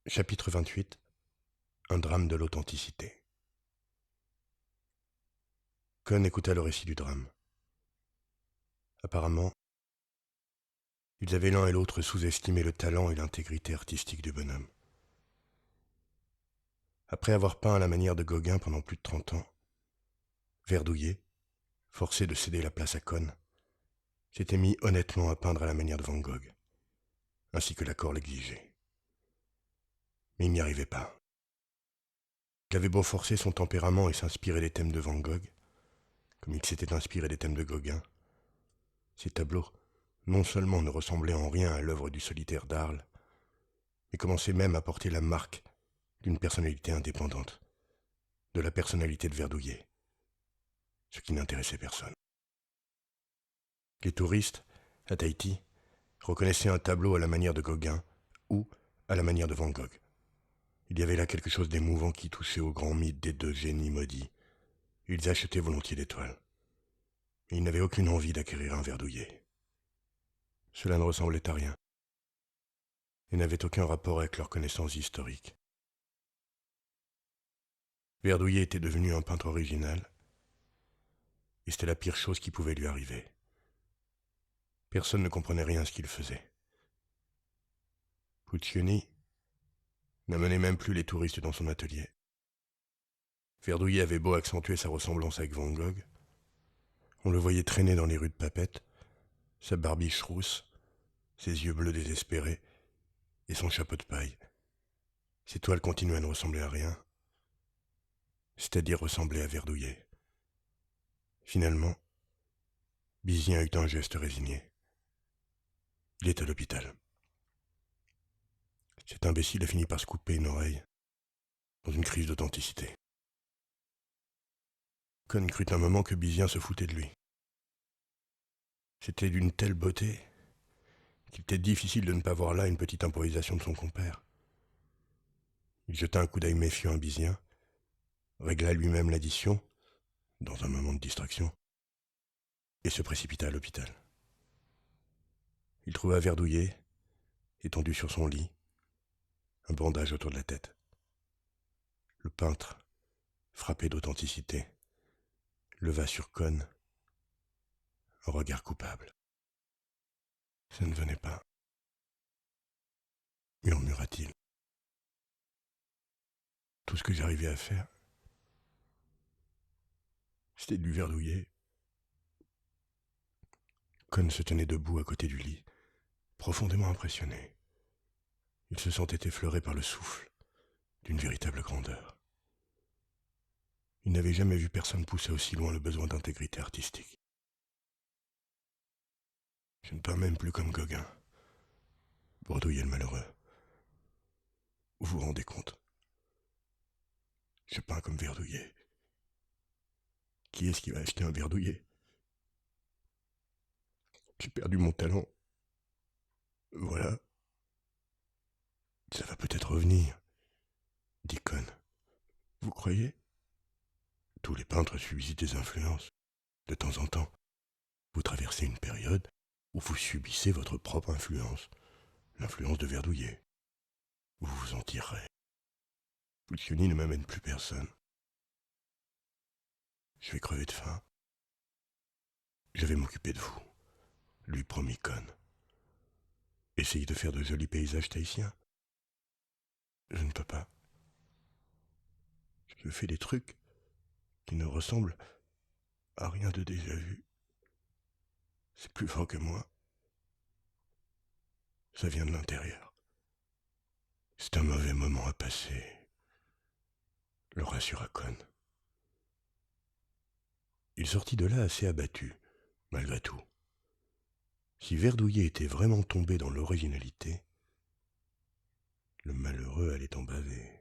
Chapitre 28. Un drame de l'authenticité. Cohn écouta le récit du drame. Apparemment, ils avaient l'un et l'autre sous-estimé le talent et l'intégrité artistique du bonhomme. Après avoir peint à la manière de Gauguin pendant plus de 30 ans, Verdouillet, forcé de céder la place à Cohn, s'était mis honnêtement à peindre à la manière de Van Gogh, ainsi que l'accord l'exigeait. Mais il n'y arrivait pas. Il avait beau forcer son tempérament et s'inspirer des thèmes de Van Gogh, comme il s'était inspiré des thèmes de Gauguin, ses tableaux non seulement ne ressemblaient en rien à l'œuvre du solitaire d'Arles, mais commençaient même à porter la marque d'une personnalité indépendante, de la personnalité de Verdouillet, ce qui n'intéressait personne. Les touristes, à Tahiti, reconnaissaient un tableau à la manière de Gauguin ou à la manière de Van Gogh. Il y avait là quelque chose d'émouvant qui touchait au grand mythe des deux génies maudits. Ils achetaient volontiers des toiles. Mais ils n'avaient aucune envie d'acquérir un Verdouillet. Cela ne ressemblait à rien et n'avait aucun rapport avec leurs connaissances historiques. Verdouillet était devenu un peintre original, et c'était la pire chose qui pouvait lui arriver. Personne ne comprenait rien à ce qu'il faisait. Puccioni n'amenait même plus les touristes dans son atelier. Verdouillet avait beau accentuer sa ressemblance avec Van Gogh, on le voyait traîner dans les rues de Papette, sa barbiche rousse, ses yeux bleus désespérés et son chapeau de paille. Ses toiles continuaient à ne ressembler à rien, c'est-à-dire ressembler à Verdouillet. Finalement, Bizien eut un geste résigné. Il est à l'hôpital. Cet imbécile a fini par se couper une oreille, dans une crise d'authenticité. Cohn crut un moment que Bizien se foutait de lui. C'était d'une telle beauté qu'il était difficile de ne pas voir là une petite improvisation de son compère. Il jeta un coup d'œil méfiant à Bizien, régla lui-même l'addition, dans un moment de distraction, et se précipita à l'hôpital. Il trouva Verdouillet, étendu sur son lit, un bandage autour de la tête. Le peintre, frappé d'authenticité, leva sur Cohn un regard coupable. « Ça ne venait pas, » murmura-t-il. « Tout ce que j'arrivais à faire, c'était de lui verdouiller. » Cohn se tenait debout à côté du lit, profondément impressionné. Il se sentait effleuré par le souffle d'une véritable grandeur. Il n'avait jamais vu personne pousser aussi loin le besoin d'intégrité artistique. « Je ne peins même plus comme Gauguin, » bredouillait le malheureux. « Vous vous rendez compte? Je peins comme Verdouillet. Qui est-ce qui va acheter un Verdouillet? J'ai perdu mon talent. Voilà. Ça va peut-être revenir, dit Cohn. Vous croyez? Tous les peintres subissent des influences. De temps en temps, vous traversez une période où vous subissez votre propre influence, l'influence de Verdouillet. Vous vous en tirerez. Puccioni ne m'amène plus personne. Je vais crever de faim. Je vais m'occuper de vous, lui promit Cohn. Essayez de faire de jolis paysages tahitiens. Je ne peux pas. Je fais des trucs qui ne ressemblent à rien de déjà vu. C'est plus fort que moi. Ça vient de l'intérieur. C'est un mauvais moment à passer, le rassura Cohn. Il sortit de là assez abattu, malgré tout. Si Verdouillet était vraiment tombé dans l'originalité, le malheureux allait en baver.